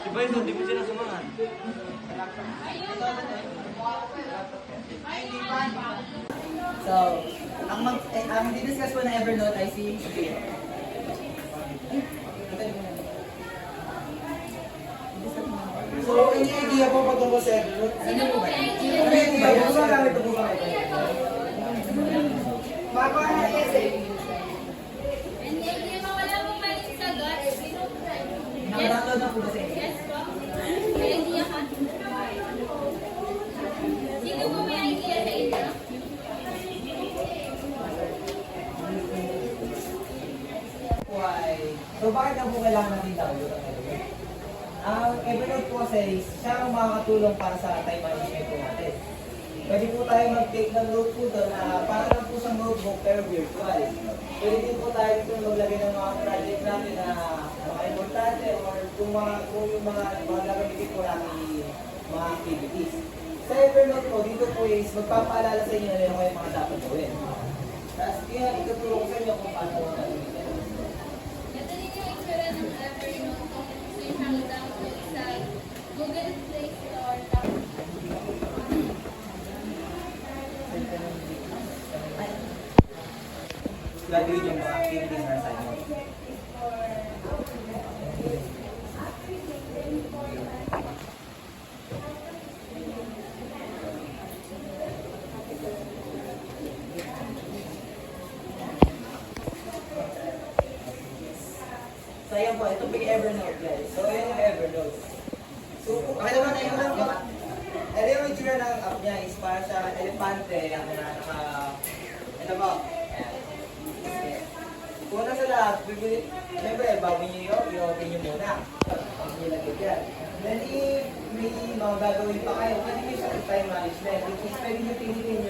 Diba yun, hindi mo sila sumangan. So, ang di-discuss po na Evernote ay si So, any idea po patungkol sa Evernote? Sino po ba? Ano yung idea? Ano ba gamit po ba ito? Hindi mo wala mong maling sagot. Nakadownload na po ba sa inyo? Yes po. May idea ka? Sino mo may idea sa inyo? Why? So, bakit na po kailangan natin download ang Evernote? Ang Evernote po kasi, siya ang makakatulong para sa time management po natin. Pwede po tayo mag-take ng note po doon na para lang po sa notebook pero virtual. Pwede din po tayo dito maglagay ng mga project natin na mga importante or kung yung mga gagamitin po natin mga activities. Sa Evernote po, dito po is magpapaalala sa inyo na meron kayong mga dapat gawin. Tapos kaya itutulong ko sa inyo kung paano ko gagamitin. Ito din yung itsura ng Evernote. So, yung download sa Google Play Store. Gagawin yung mga activities na assignment. So ayan po, ito po yung Evernote guys. So ayan yung Evernote. So, okay naman, ayun lang po. Ito yung itsura ng app niya is para sa elepante na ito po. Ayan. Una sa lahat, bibili, siyempre, bago nyo i-open nyo muna. Pag nilagay dyan. Then, if may mga gagawin pa kayo, pwede nyo siya time management, which is pwede nyo pilitin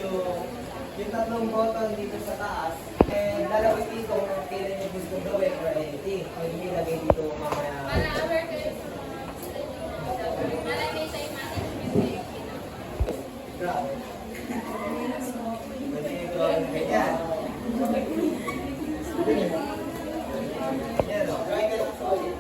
yung tatlong button dito sa taas, and lalabas dito kung kailan nyo gusto gawin or anything. Pwede nyo ilagay dito mamaya. Para kayo. Para may time management kayo. Grabe. Pwede nyo gawin ganyan. Ayan o, drawing ka lang sa ulit.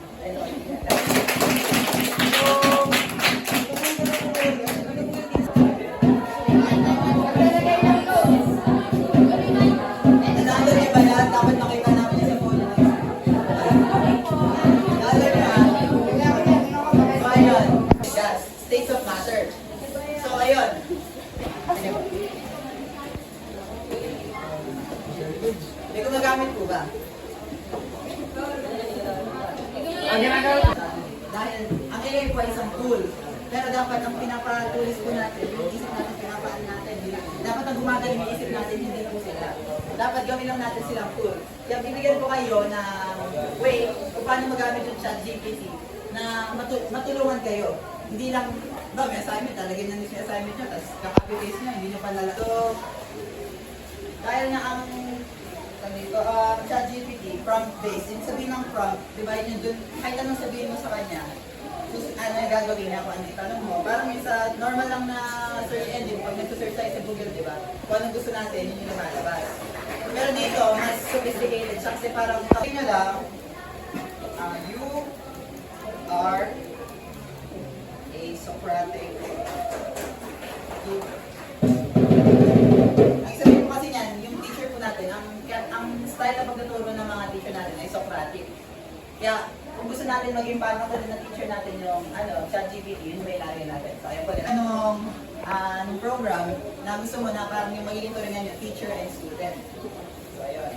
States of matter. So, ayun. May gumagamit po ba? Dahil ang AI po ay isang tool. Pero dapat ang pinapatulis po natin, yung isip natin, pinapaan natin, dapat ang gumagaling yung isip natin, hindi po sila. Dapat gawin lang natin silang tool. Kaya bibigyan ko kayo ng way kung paano magamit yung ChatGPT na matulungan kayo. Hindi lang, may assignment, talagyan nyo yung assignment nyo, tapos kakapit-paste nyo, hindi nyo panala. So, dahil nga ang ChatGPT, prompt-based, yung sabihin ng prompt, divide nyo dun, kahit anong sabihin mo sa kanya, ano yung gagawin niya kung ano yung tanong mo. Parang yung sa normal lang na search engine, pag nag-search tayo sa Google, di ba? Kung anong gusto natin, yun yung lumalabas. Pero dito, mas sophisticated siya kasi parang tawag nyo lang, you are a Socratic. Ang sabihin ko kasi niyan, yung teacher po natin, ang style na pagtuturo ng mga teacher natin ay Socratic. Kaya, kung gusto natin maging parang ko din na teacher natin yung ChatGPT, yun may ilagay natin. So, ayun po din. Anong program na gusto mo na parang yung magiging turingan yung teacher and student. So, ayun.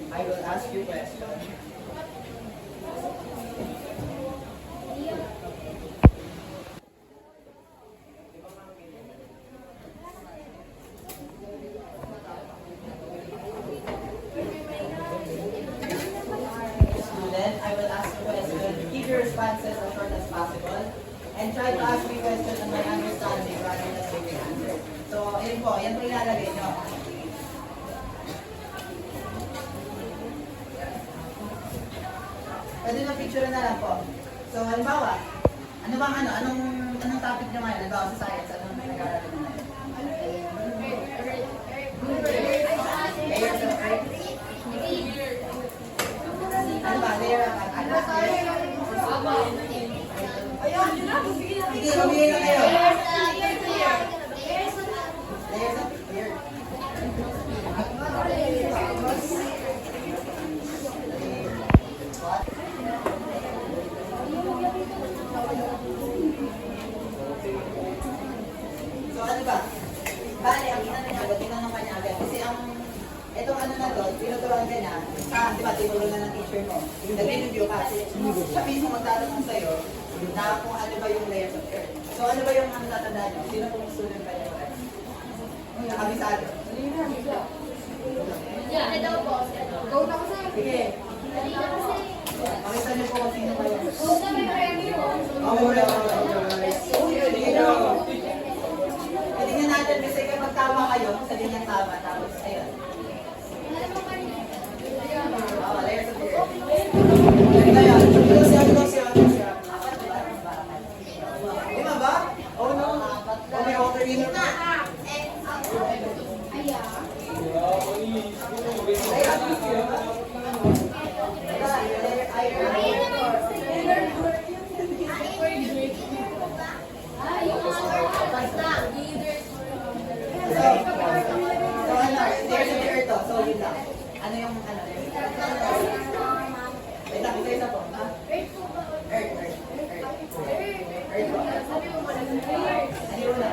I will ask you questions. I will ask a question. Keep your responses as short as possible. And try to ask me questions on my understanding rather than giving answer. So, yun po. Yan po ilalagay nyo. picture na lang po. So, halimbawa, ano bang anong topic nyo ngayon? Halimbawa sa science, anong nag-aaral nyo ngayon? Layers of Earth? Ano ba? Layer of atmosphere? Sige, mamili na kayo. Layers of Earth. What? So ano ba? Bale, ang tinanong kanya agad. Kasi itong ano na to, tinuturuan ka niya, di ba, tinulong na ng teacher mo. Nag-review ka. Siya mismo magtatanong sa'yo na kung ano ba yung layers of Earth. So ano ba yung tatandaan nyo? Sino pong student ka niya? Nakabisado. Yeah, ito po. Go na ko sa'yo. Sige. Kanina kasi. Pakita niyo po kung sino kayo. Go na may preview. Wala. Sige na. Tingnan natin kasi kapag tama kayo, sabihin niya tama. Tapos, ayun. Layers of Earth. Ito siya. Lima ba? Oh no. Oh, may water inner pa. Ano yung ano? Wait lang, isa po. Earth po. Ano yung una?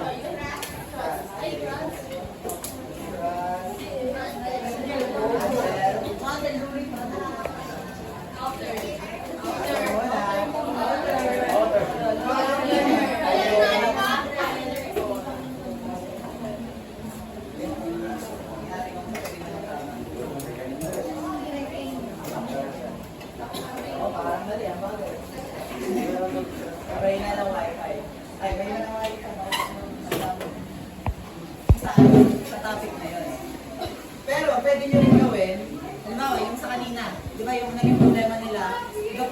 May na ng wifi. Ay, may na ng wifi. Sa topic na yun. Pero, pwede nyo rin gawin, halimbawa, yung sa kanina, di ba yung naging problema nila,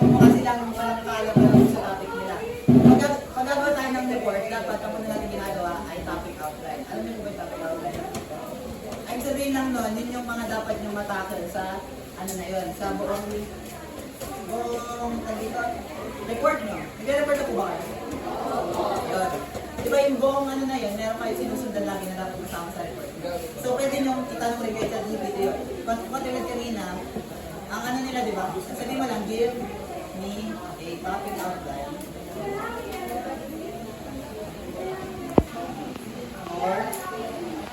mukha silang walang kaalam sa topic nila. Pag gagawa tayo ng report, dapat ang muna natin ginagawa ay topic outline. Alam niyo ba yung topic outline? Ay, sabihin lang nun, yun yung mga dapat nyo matakal sa, ano na yun, sa buong report nyo. Nag-report na po ba kayo? Yun. Di ba yung buong ano na yun, meron kayo sinusundan lagi na dapat masama sa report. So, pwede nyo itanong rin kayo sa GPT yun. Katulad kanina, ang ano nila, di ba? Sabihin mo lang, give me a topic outline. Or,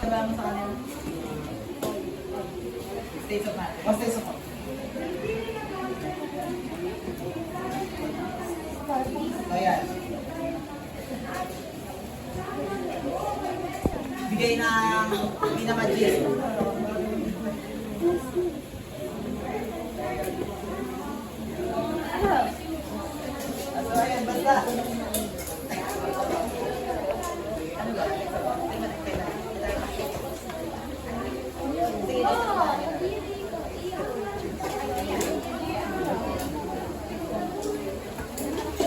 diba mo sa kanila? States of matter. O, states of matter. Ayan. Bigay ng pinaka-gist. So, ayan, basta. Ano ba? Sige,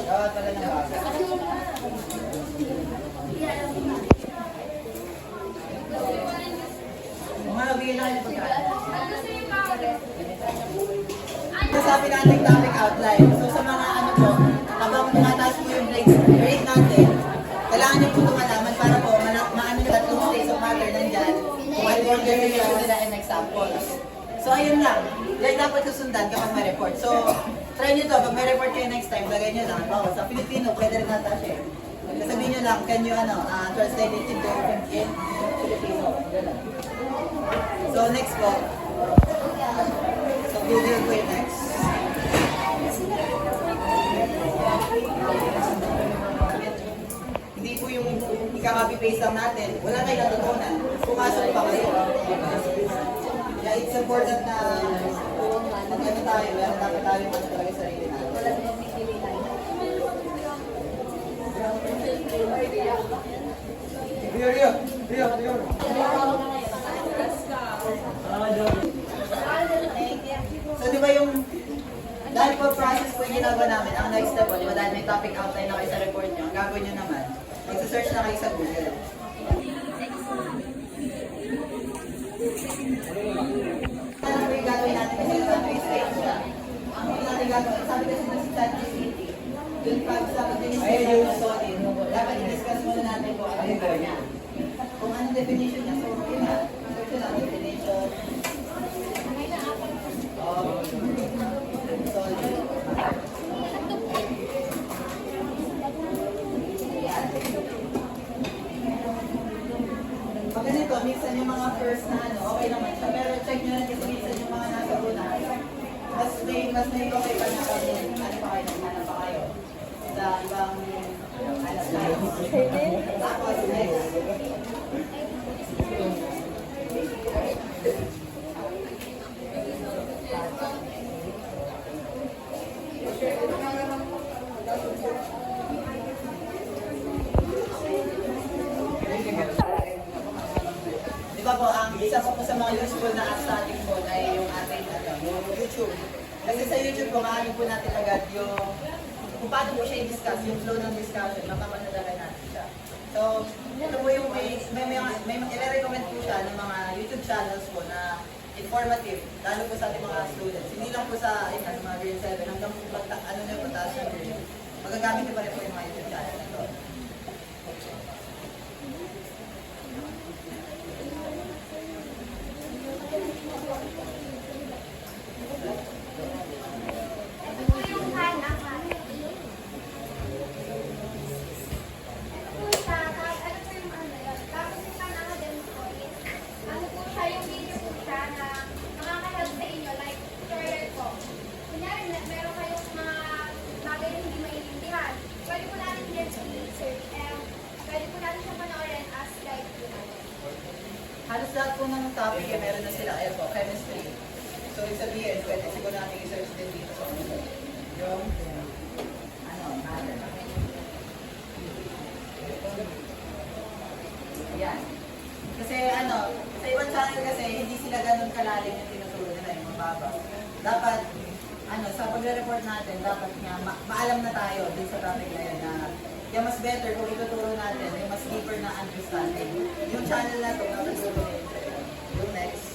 dapat pala ng basa. Mga nabigyan na kayo ng pagkain. Sabi natin topic outline. So sa mga ano po, habang tumataas po yung grade natin, kailangan nyo po itong malaman para po maano nyo tatlong states of matter nandyan. Kung ano yung gawin nila and examples. So ayun lang. Yan dapat susundan kapag may report. So try nyo to. Pag may report kayo next time, lagay nyo lang. Oh, sa Filipino, pwede rin natin siya. Sabihin nyo lang, can you translate it into Filipino. So next po. So Google po yung next. Hindi po yung ika-copy-paste lang natin. Wala kayo natutunan. Pumasok pa kayo. Yeah, it's important na mag-ano tayo. Meron dapat tayo ano talaga sa sarili natin. Rio. So di ba yung dahil po process po yung ginagawa gagawin namin, ang next step po, di ba dahil may topic outline na kayo sa report nyo, ang gagawin nyo naman, magsa-search na kayo sa Google. Ano po yung gagawin natin kasi sa face siya. Ang po natin gagawin, sabi kasi sa ChatGPT, yung pag-definition ng solid, dapat i-discuss muna natin kung ano yung gawin niya. Kung ano definition niya, so yun na, search na definition of solid. Pag ganito, minsan yung mga first na ano, okay naman siya. Pero check nyo rin kasi minsan yung mga nasa una. Mas may okay pa na kami, ano pa kayo, naghanap pa kayo. Sa ibang, ano, slides. Tapos, next. Di ba po, ang isa po sa mga useful na apps sa ating phone ay yung ating yung YouTube. Kasi sa YouTube po, maaari po natin agad yung kung paano po siya i-discuss, yung flow ng discussion, mapapanadalan natin siya. So, ito po yung may i-recommend po siya ng mga YouTube channels po na informative, lalo po sa ating mga students. Hindi lang po sa, ayun, sa mga grade 7, hanggang po ano na po, taas na grade. Magagamit niyo pa rin po yung mga YouTube channel na ito. Halos lahat po ng topic eh, meron na sila. Ayan po, chemistry. So, ibig sabihin, pwede siguro natin i-search din dito sa Google. Yung, ano, matter. Ayan. Kasi ano, sa ibang channel kasi, hindi sila ganun kalalim yung tinuturo nila, yung mababa. Dapat, ano, sa pagre-report natin, dapat nga, maalam na tayo dun sa topic na yun na kaya mas better kung ituturo natin yung mas deeper na understanding. Yung channel na ito, natuturo nyo. Yung next.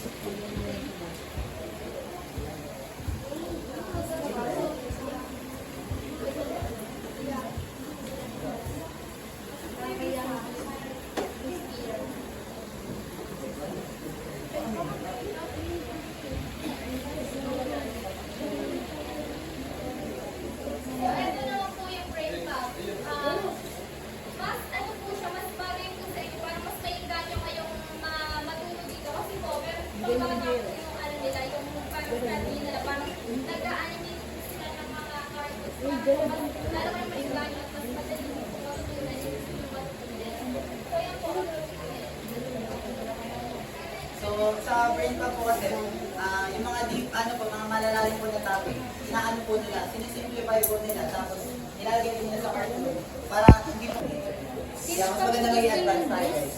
So, sa brain pa po kasi, yung mga deep, ano po, mga malalalim po na topic, inaano po nila, sinisimplify po nila, tapos nilalagay po nila sa cartoon, para hindi po, mas maganda maging advanced tayo guys.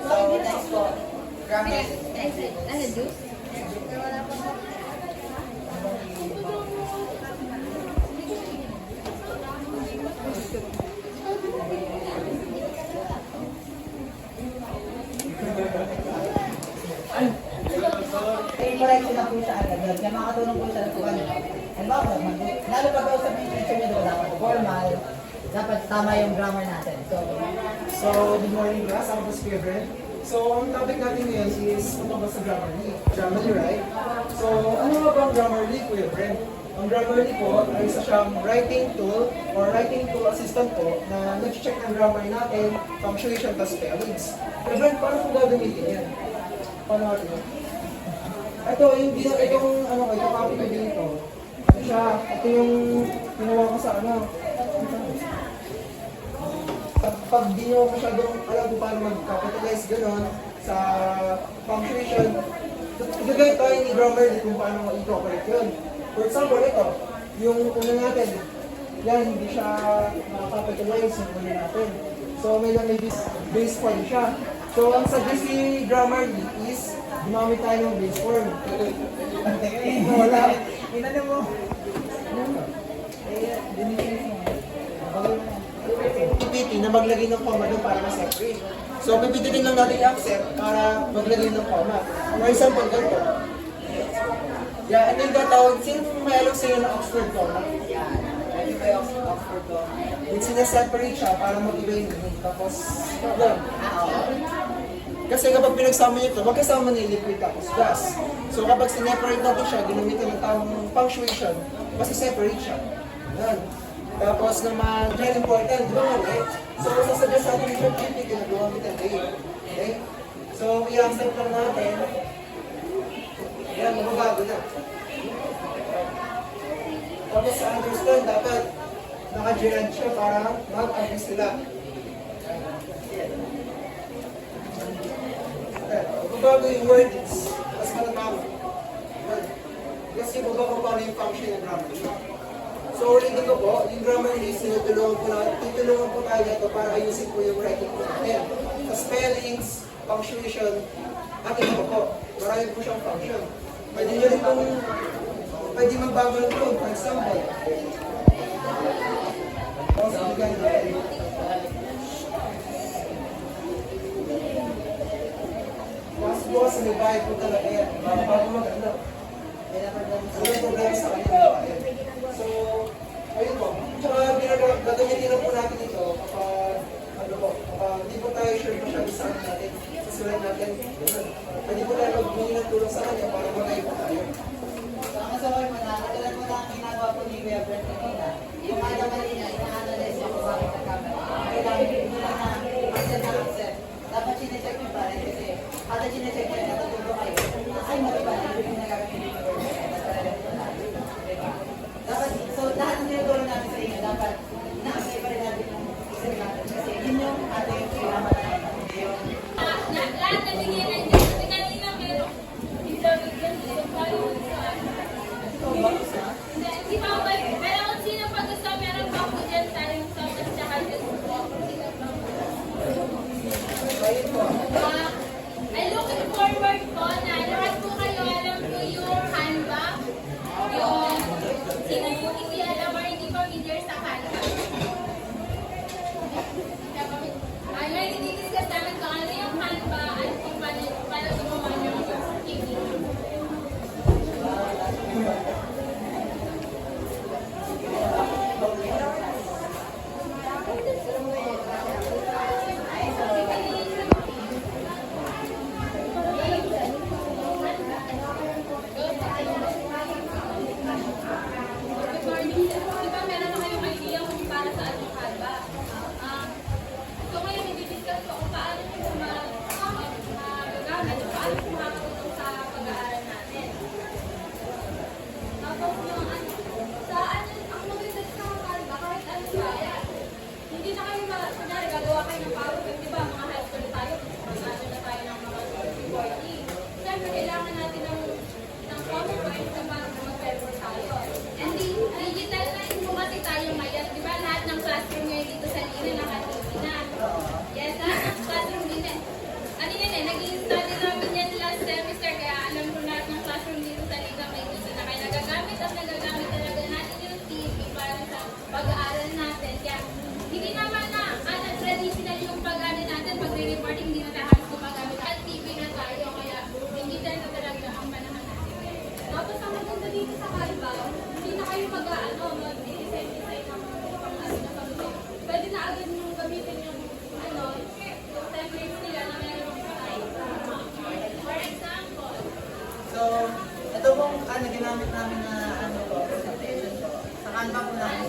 So, next po, grammar. Ano, juice? I-correction na po siya agad. Kaya makatulong po siya na po ano. And bakit? Lalo pag kausap yung teacher niyo, dapat formal, dapat tama yung grammar natin. So, good morning class. Ako po si Kuya Brent. So, ang topic natin ngayon is tungkol sa Grammarly. Grammarly, right? So, ano nga ba ang Grammarly, Kuya Brent? Ang Grammarly po ay isa siyang writing tool or writing tool assistant po na nag-check ng grammar natin, punctuation, tas spellings. Kuya Brent, paano po gagamitin yan? Paano natin yan? Ito, itong ano ko, itong copy ko dito. Ito yung ginawa ko sa ano. Pag di nyo masyadong alam kung paano mag-capitalize gano'n sa punctuation, gagawin tayo ni Grammarly kung paano i-correct yun. For example, ito, yung una natin, yan, hindi siya makakapitalize yung una natin. So, may base form siya. So, ang suggest ni Grammarly is gumamit tayo ng base form. Wala. Inano mo? PPT na maglagay ng comma doon para ma-separate. So, pipititin lang natin yung accept para maglagay ng comma. For example, ganito. Yeah, ano yung tatawag? Sino may alam sa'yo ng Oxford comma? Yan. Pwede ba yung Oxford ko? Yung sineseparate siya para mag-iba yung meaning. Tapos, doon. Kasi kapag pinagsama nyo ito, magkasama na yung liquid tapos gas. So kapag sineparate natin siya, ginamitan ng tamang punctuation, masiseparate siya. Yan. Tapos naman, very important, di ba mali? So sasuggest sa atin yung PPT na gumamit ng day. Okay? So i-accept lang natin. Yan, mababago na. Tapos sa understand, dapat naka-gerund siya para mag-agree sila. Bago yung wordings, mas matatama. Kasi bago paano yung function ng grammar. So ulitin ko po, yung grammar is tutulungan po tayo ito para ayusin po yung writing po natin. Sa spellings, punctuation, at ito po, marami po siyang function. Pwede nyo rin pong, pwede magbago ng code, for example. Bukas may bayad po talaga yan. Bago mag-ano. Walang problema sa kanya may bayad. So, ayun po. Tsaka gagamitin lang po natin ito kapag, ano po, kapag hindi po tayo sure masyado sa akin natin, susulat natin, ganun. Pwede po tayo mag-bigay ng tulong sa kanya para mag-ayun po tayo. Ang kasaway mo na, katulad mo na ang ginagawa po ni Kuya Brent kanina. Yung kada mali niya, ina-analyze niya kung bakit nagkamali. Kailangan hindi lang na accept na accept. Dapat sinecheck niyo pa rin kasi kada sinecheck niya, natututo kayo. Ay, mali ba? Ano yung nagagawin ko? Dapat, so lahat ng tinutulong namin sa inyo, dapat na-apply pa rin natin yung isip natin. Kasi yun yung ating kailangan natin. Lahat na bigyan ng Diyos. Kasi kanina meron. Isabig yan. Hindi pa ba? Pero kung sino pa gusto, meron pa po dyan sa rin sa tsaka dyan. I'm looking forward po na lahat po kayo alam po yung Canva. Yung sino yung hindi alam or hindi familiar sa Canva. Ay, may dinidiscuss namin kung ano yung Canva at kung paano gumawa yung TV. Good morning. Di ba meron na kayong idea kung para sa anong Canva? So ngayon, i-discuss ko kung paano nyo magagamit o paano nyo makakatulong sa pag-aaral natin. Tapos yung ang maganda sa Canva, kahit ano kaya. Hindi na kayo, kunyari, gagawa kayo ng PowerPoint, di ba? Mga high school tayo, mag-ano na tayo ng mga reporting. Siyempre, kailangan natin ng PowerPoint na para mag-paper tayo. And digital na po kasi tayo ngayon, di ba? Lahat ng classroom ngayon dito sa Lina naka-TV na. Yes, lahat ng classroom din eh. Ano yan eh, naging study namin yan last semester, kaya alam ko lahat ng classroom dito sa Lina may gusto na kayo nagagamit at nagagamit talaga natin yung TV para sa pag-aaral natin. Kaya hindi naman na traditional yung pag-aaral natin, pag-reporting hindi na lahat gumagamit. At TV na tayo, kaya digital na talaga ang panahon natin. Tapos ang maganda dito sa Canva, hindi na kayo mag-design ng pag-ano na pag-ano. Pwede na agad nyo gamitin yung templates nila na mayroong slide. For example, So, ito pong ginamit namin na presentation po. Sa Canva po namin.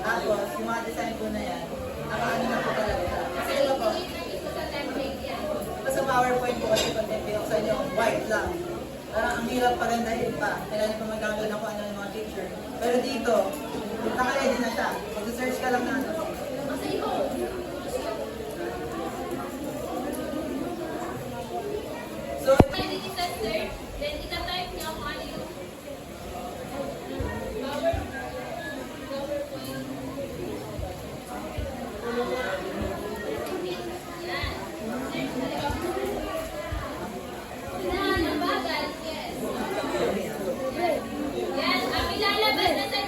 Tapos, yung mga design po na yan, naka-ano na po talaga siya. Kasi ito po, ito sa template yan. sa PowerPoint po kasi pag pinuksan nyo, white lang. Parang ang hirap pagandahin pa. Kailangan pa mag-download na kung ano yung mga picture. Pero dito, naka-ready na siya. Mag-search ka lang na ano. Kasi ito, So, pwede kita search, then ita-type niyo kung ano yung PowerPoint. Yan. Yan, ang ilalabas na sa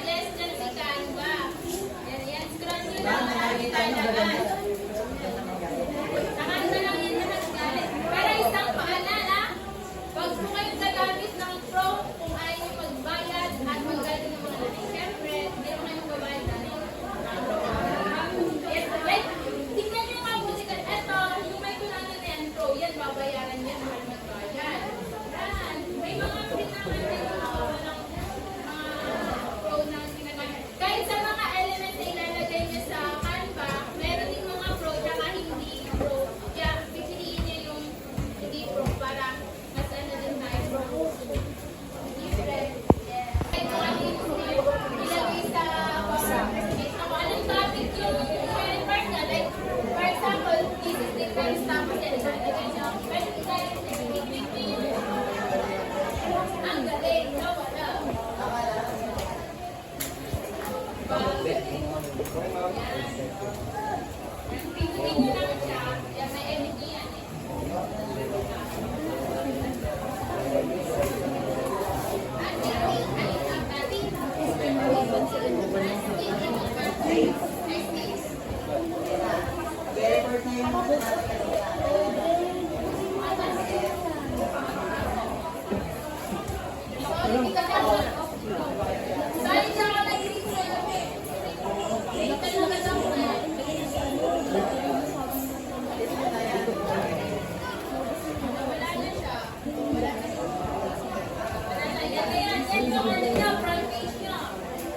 Ayan, yan yung ano niya, front page niya.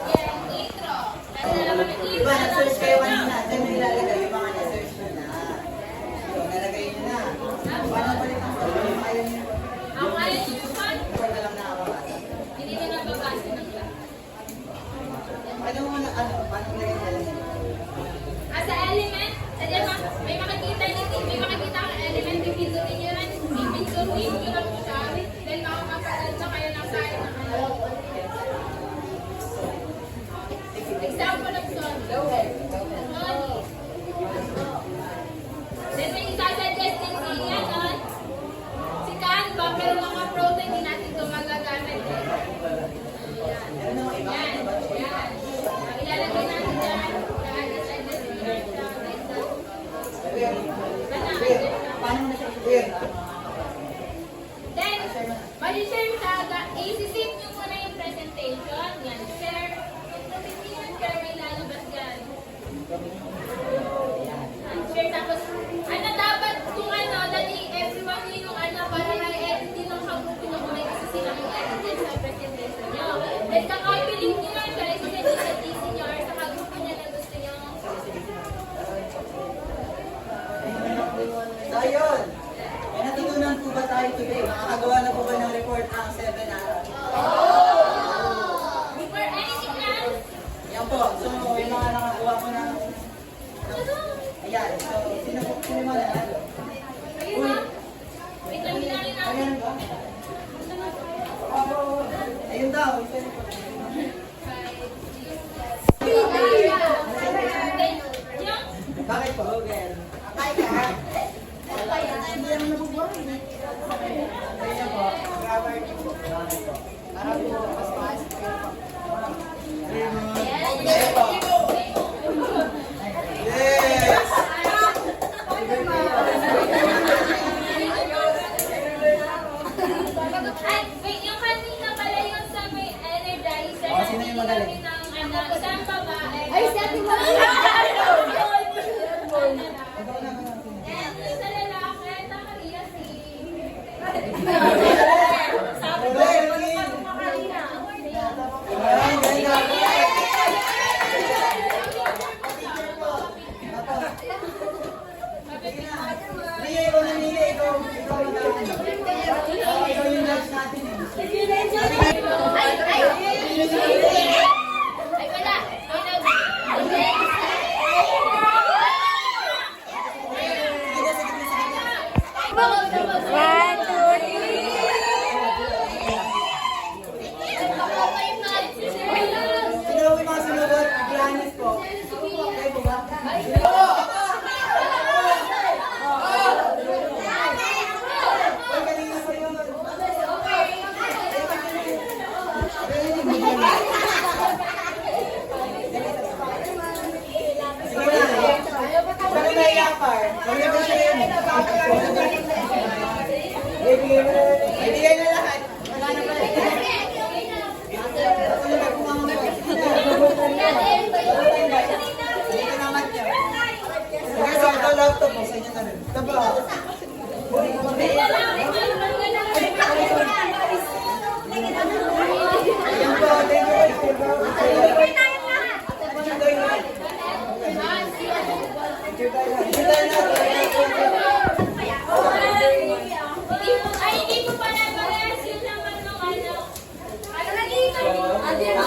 Yan, intro. Kasi naman yung intro. Diba, nag-search kayo kanina. Diyan nyo ilalagay yung mga na-search nyo na. So, nalagay nyo na. Paano balik ang photo? Ayaw nyo. Ang ayaw niyo yung font, Ikaw na lang nakakabasa. hindi na nababasa ng lahat. Paano mo na, paano mo naging element? Sa element, may makikita kang element, pipindutin nyo lang, pipindutin nyo lang siya, then makakapagod na kayo ng side ng ano. Example of song. Money. Then may isasuggest din si Anon, si Canva, pero mga pro na hindi natin ito magagamit. Yan. Ang ilalagay natin dyan, Paano mo na siya? then, mag-share siya, i-save nyo muna yung presentation. Yan, share. Kung hindi yung share, may lalabas yan. Share, tapos, ano dapat kung ano, dali everyone nyo yung ano, para na-edit din ng kagusto nyo muna kasi sila yung edit din sa presentation nyo. Then, kakopy link nyo lang siya, isasend nyo sa TC nyo or sa kagusto nyo na gusto nyo. So, ayun. May natutunan po ba tayo today? Makakagawa na po ba ng report ang 7 araw? Before anything else, Yan po. So, yung mga nakagawa ko na... Ayan. So, sino mo na? ayun na. Wait lang, hinalin natin. Ayan ba? Ayun daw. Bakit po? Hindi naman nabubuhay. Kaya po, grabe po. Bakit po? Para po, mas maas po. Kaya po. Yes! Ay, wait, yung kanina pala yung sa may energizer. Oh, sino yung magaling? Ng, ano, isang babae. Ay, si Ate Mami. And sa lalaki, nakariya si... Ay, wala. One, two, three. Sino yung mga sumunod? Giannis po. Kayo po ba? Ay, kanina pa yun. Sige na. Saan na iyapar? Huwag na ba siya yun? Ibigay na lahat. Wala na pala. Ako na kumama mo. Sige na naman niya. Sige, so ito laptop mo. Sa inyo na rin. Ito ba? Ayan po. Thank you. Ay, hindi ko pala parehas yun naman nung ano. Ano naging?